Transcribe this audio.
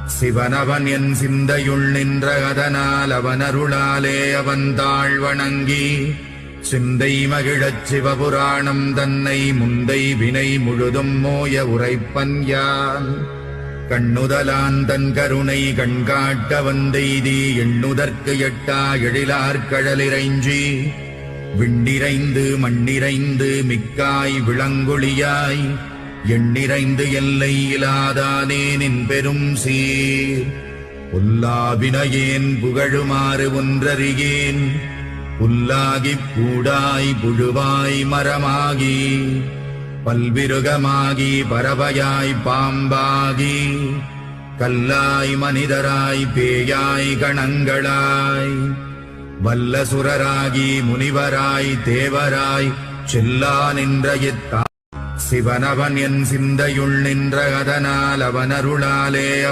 சிவனவன் என் சிந்தையுள் நின்ற அதனால் அவனருளாலே அவன் தாழ் வணங்கி சிந்தை மகிழச் சிவபுராணம் தன்னை முந்தை வினை முழுதும் மோய உரைப்பன் யான். கண்ணுதலான் தன் கருணை கண்காட்ட வந்தெய்தி எண்ணுதற்கு எட்டா எழிலார்கழலிறைஞ்சி விண்டிரைந்து மண்ணிறைந்து மிக்காய் விளங்கொழியாய் எண்ணிறைந்து எல்லை இலாதானே நின் பெரும் சீர். புல்லாவினையேன் புகழுமாறு ஒன்றறியேன் புல்லாகிப் பூடாய் புழுவாய் மரமாகி பல்விருகமாகி பறவையாய் பாம்பாகி கல்லாய் மனிதராய் பேயாய் கணங்களாய் வல்லசுரராகி முனிவராய் தேவராய் செல்லா நின்ற சிவனவன் என் சிந்தையுள் நின்ற அதனால் அவனருளாலே